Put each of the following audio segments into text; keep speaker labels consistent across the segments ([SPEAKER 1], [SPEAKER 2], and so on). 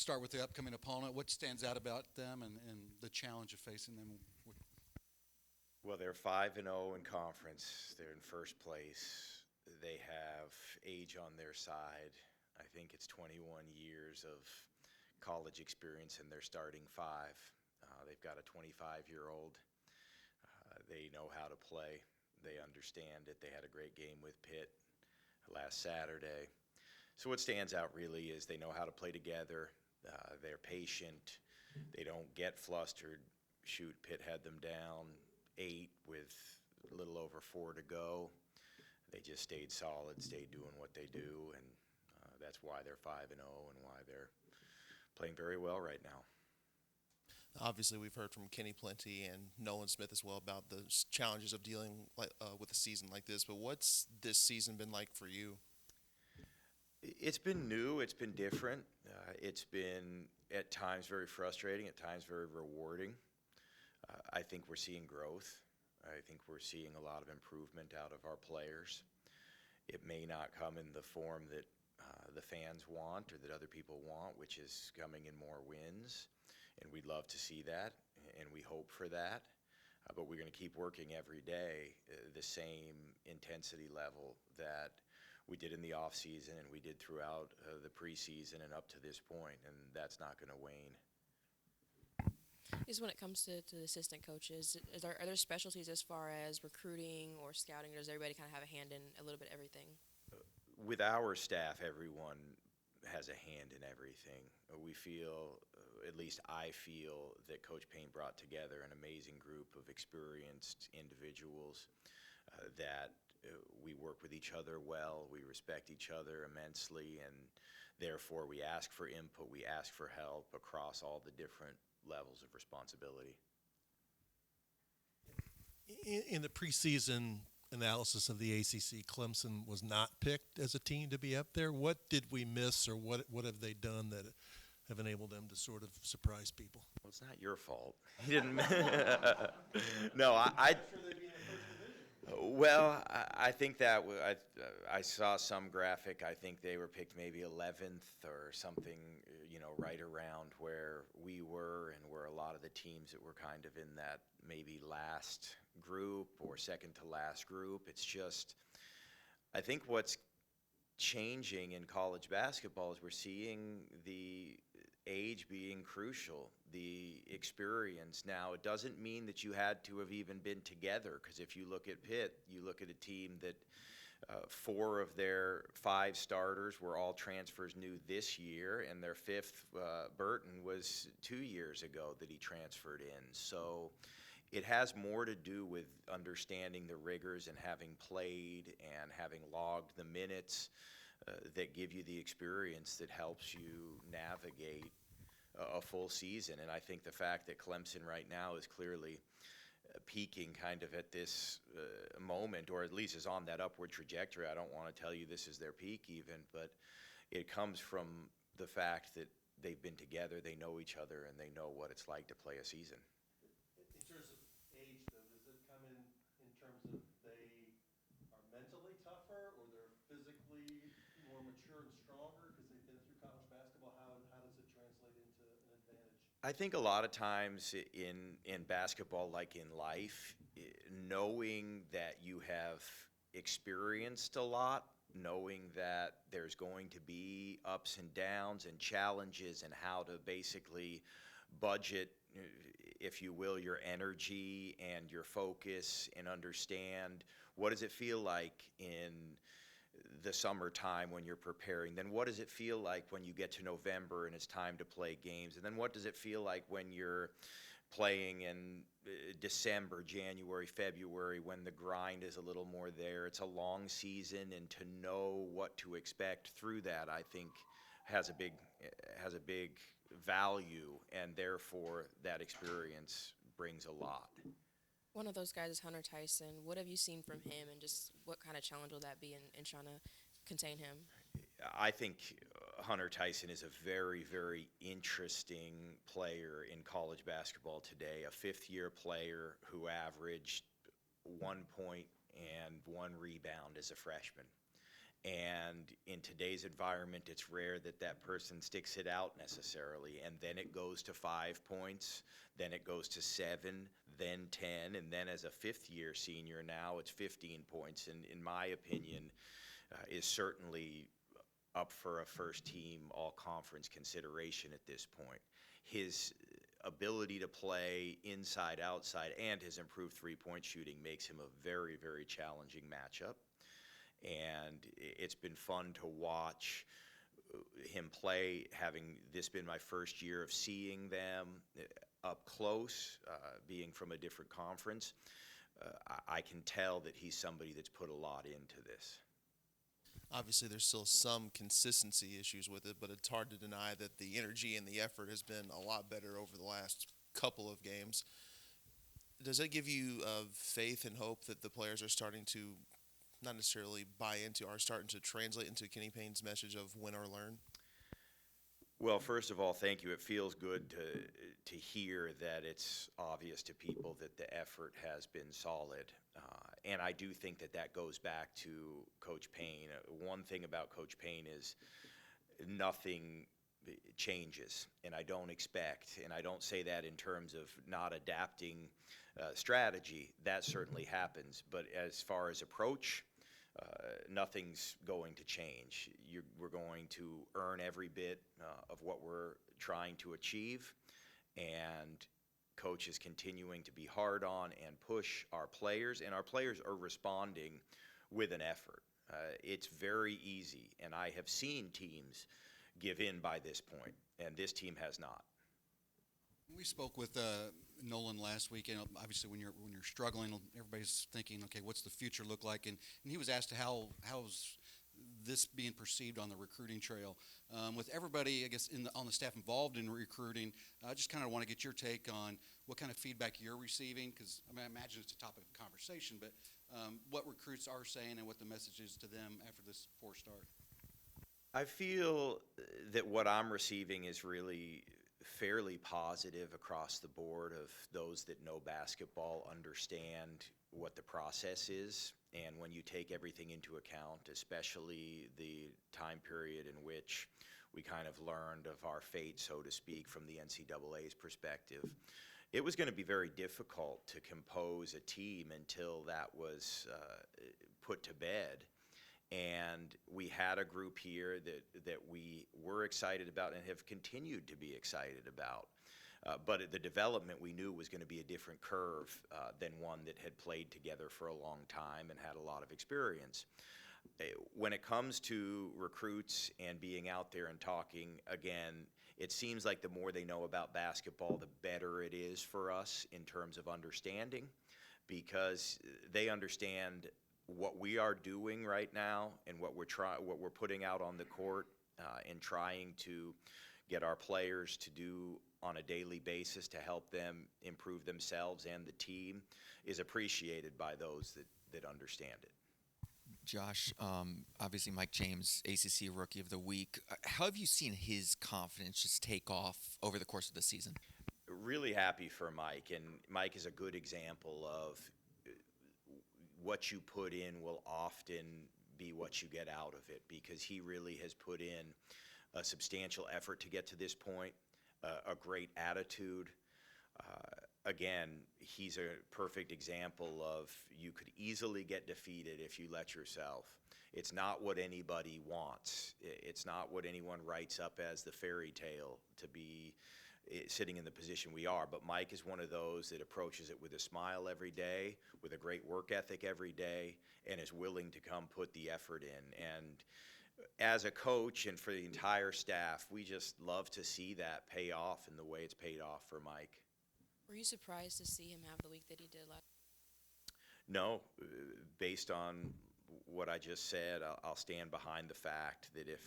[SPEAKER 1] start with the upcoming opponent. What stands out about them and the challenge of facing them?
[SPEAKER 2] Well, they're 5-0 in conference. They're in first place. They have age on their side. I think it's 21 years of college experience in their starting five. They've got a 25-year-old. They know how to play. They understand it. They had a great game with Pitt last Saturday. So what stands out really is they know how to play together. They're patient. They don't get flustered. Shoot, Pitt had them down 8 with a little over 4 to go. They just stayed solid, stayed doing what they do, and that's why they're 5-0 and why they're playing very well right now.
[SPEAKER 3] Obviously, we've heard from Kenny Plenty and Nolan Smith as well about the challenges of dealing with a season like this. But what's this season been like for you?
[SPEAKER 2] It's been new. It's been different. It's been at times very frustrating, at times very rewarding. I think we're seeing growth. I think we're seeing a lot of improvement out of our players. It may not come in the form that the fans want or that other people want, which is coming in more wins. And we'd love to see that, and we hope for that. But we're going to keep working every day the same intensity level that we did in the off season and we did throughout the preseason and up to this point, and that's not going to wane.
[SPEAKER 4] Is when it comes to the assistant coaches, are there specialties as far as recruiting or scouting, or does everybody kind of have a hand in a little bit of everything?
[SPEAKER 2] With our staff, everyone has a hand in everything. We feel, at least I feel, that Coach Payne brought together an amazing group of experienced individuals that we work with each other well, we respect each other immensely, and therefore we ask for input, we ask for help across all the different levels of responsibility.
[SPEAKER 5] In the preseason analysis of the ACC, Clemson was not picked as a team to be up there. What did we miss, or what have they done that have enabled them to sort of surprise people?
[SPEAKER 2] Well, it's not your fault. He didn't. No, well, I think that I saw some graphic. I think they were picked maybe 11th or something, right around where we were and where a lot of the teams that were kind of in that maybe last group or second to last group. It's just, I think what's changing in college basketball is we're seeing the age being crucial, the experience. Now, it doesn't mean that you had to have even been together, because if you look at Pitt, you look at a team that 4 of their 5 starters were all transfers new this year, and their 5th, Burton, was 2 years ago that he transferred in. So it has more to do with understanding the rigors and having played and having logged the minutes that give you the experience that helps you navigate a full season. And I think the fact that Clemson right now is clearly peaking kind of at this moment, or at least is on that upward trajectory. I don't want to tell you this is their peak even, but it comes from the fact that they've been together, they know each other, and they know what it's like to play a season.
[SPEAKER 5] In terms of age, though, does it come in terms of they are mentally tougher, or they're physically more mature and stronger because they've been through college basketball? How does it translate into an advantage?
[SPEAKER 2] I think a lot of times in basketball, like in life, knowing that you have experienced a lot, knowing that there's going to be ups and downs and challenges, and how to basically budget, if you will, your energy and your focus, and understand what does it feel like in the summertime when you're preparing, then what does it feel like when you get to November and it's time to play games, and then what does it feel like when you're playing in December, January, February, when the grind is a little more there. It's a long season, and to know what to expect through that, I think, has a big value, and therefore that experience brings a lot.
[SPEAKER 4] One of those guys is Hunter Tyson. What have you seen from him, and just what kind of challenge will that be in trying to contain him?
[SPEAKER 2] I think Hunter Tyson is a very, very interesting player in college basketball today, a 5th-year player who averaged 1 point and 1 rebound as a freshman. And in today's environment, it's rare that that person sticks it out necessarily. And then it goes to 5 points, then it goes to 7, then 10, and then as a fifth-year senior now, it's 15 points. And in my opinion, is certainly up for a first-team all-conference consideration at this point. His ability to play inside, outside, and his improved three-point shooting makes him a very, very challenging matchup. And it's been fun to watch him play, having this been my first year of seeing them up close, being from a different conference. I can tell that he's somebody that's put a lot into this.
[SPEAKER 3] Obviously, there's still some consistency issues with it, but it's hard to deny that the energy and the effort has been a lot better over the last couple of games. Does that give you faith and hope that the players are starting to not necessarily buy into, are starting to translate into Kenny Payne's message of win or learn?
[SPEAKER 2] Well, first of all, thank you. It feels good to hear that it's obvious to people that the effort has been solid. And I do think that that goes back to Coach Payne. One thing about Coach Payne is nothing changes, and I don't expect, and I don't say that in terms of not adapting strategy. That certainly happens. But as far as approach, nothing's going to change. We're going to earn every bit of what we're trying to achieve, and Coach is continuing to be hard on and push our players, and our players are responding with an effort. It's very easy, and I have seen teams give in by this point, and this team has not.
[SPEAKER 1] We spoke with Nolan last week, and obviously when you're struggling, everybody's thinking, okay, what's the future look like? And he was asked how's this being perceived on the recruiting trail. With everybody, I guess, on the staff involved in recruiting, I just kind of want to get your take on what kind of feedback you're receiving, because I imagine it's a topic of conversation, but what recruits are saying and what the message is to them after this poor start.
[SPEAKER 2] I feel that what I'm receiving is really fairly positive across the board of those that know basketball, understand what the process is, and when you take everything into account, especially the time period in which we kind of learned of our fate, so to speak, from the NCAA's perspective, it was going to be very difficult to compose a team until that was put to bed. And we had a group here that we were excited about and have continued to be excited about. But the development we knew was going to be a different curve than one that had played together for a long time and had a lot of experience. When it comes to recruits and being out there and talking, again, it seems like the more they know about basketball, the better it is for us in terms of understanding, because they understand what we are doing right now and what we're putting out on the court and trying to get our players to do on a daily basis to help them improve themselves and the team is appreciated by those that understand it.
[SPEAKER 6] Josh, obviously Mike James, ACC Rookie of the Week. How have you seen his confidence just take off over the course of the season?
[SPEAKER 2] Really happy for Mike, and Mike is a good example of what you put in will often be what you get out of it, because he really has put in a substantial effort to get to this point, a great attitude. Again, he's a perfect example of you could easily get defeated if you let yourself. It's not what anybody wants. It's not what anyone writes up as the fairy tale to be sitting in the position we are. But Mike is one of those that approaches it with a smile every day, with a great work ethic every day, and is willing to come put the effort in. And as a coach and for the entire staff, we just love to see that pay off in the way it's paid off for Mike.
[SPEAKER 4] Were you surprised to see him have the week that he did last?
[SPEAKER 2] No, based on what I just said, I'll stand behind the fact that if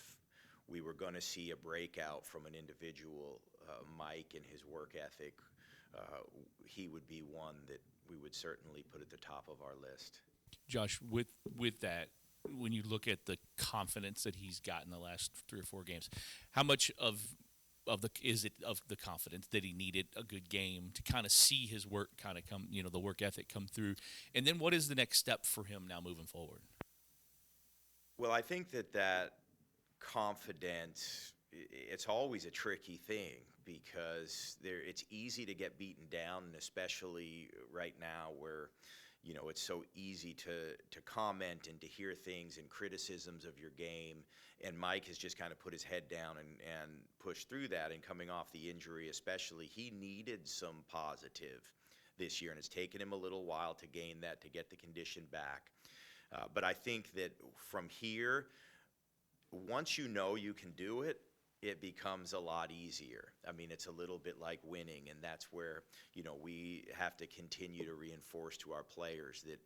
[SPEAKER 2] we were going to see a breakout from an individual, Mike and his work ethic, he would be one that we would certainly put at the top of our list.
[SPEAKER 7] Josh, with that, when you look at the confidence that he's got in the last 3 or 4 games, how much of the confidence that he needed a good game to kind of see his work kind of come, the work ethic come through, and then what is the next step for him now moving forward?
[SPEAKER 2] Well, I think that confidence, it's always a tricky thing because it's easy to get beaten down, and especially right now where, it's so easy to comment and to hear things and criticisms of your game. And Mike has just kind of put his head down and pushed through that. And coming off the injury, especially, he needed some positive this year, and it's taken him a little while to gain that, to get the condition back. But I think that from here, once you know you can do it, it becomes a lot easier. I mean, it's a little bit like winning, and that's where, we have to continue to reinforce to our players that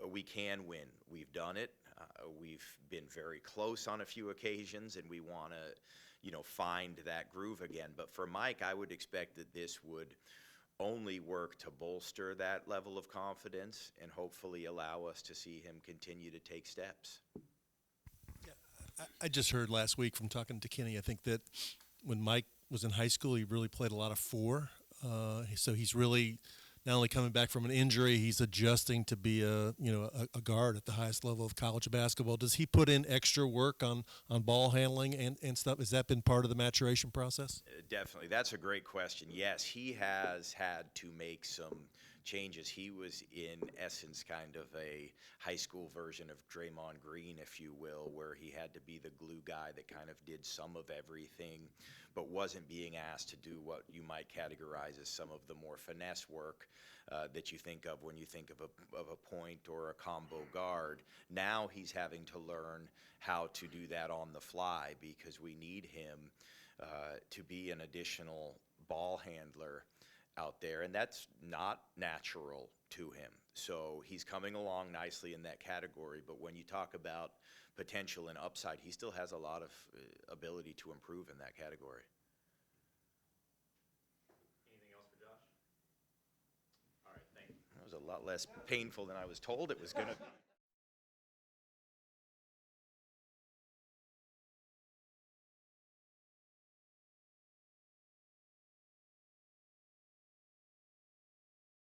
[SPEAKER 2] we can win. We've done it. We've been very close on a few occasions, and we want to, find that groove again. But for Mike, I would expect that this would only work to bolster that level of confidence and hopefully allow us to see him continue to take steps.
[SPEAKER 5] I just heard last week from talking to Kenny, I think that when Mike was in high school, he really played a lot of four. So he's really not only coming back from an injury, he's adjusting to be a guard at the highest level of college basketball. Does he put in extra work on ball handling and stuff? Has that been part of the maturation process?
[SPEAKER 2] Definitely. That's a great question. Yes, he has had to make some changes. He was, in essence, kind of a high school version of Draymond Green, if you will, where he had to be the glue guy that kind of did some of everything, but wasn't being asked to do what you might categorize as some of the more finesse work that you think of when you think of a point or a combo guard. Now he's having to learn how to do that on the fly because we need him to be an additional ball handler out there, and that's not natural to him. So he's coming along nicely in that category, but when you talk about potential and upside, he still has a lot of ability to improve in that category.
[SPEAKER 8] Anything else for Josh? All right, thank you.
[SPEAKER 2] That was a lot less painful than I was told it was going to be.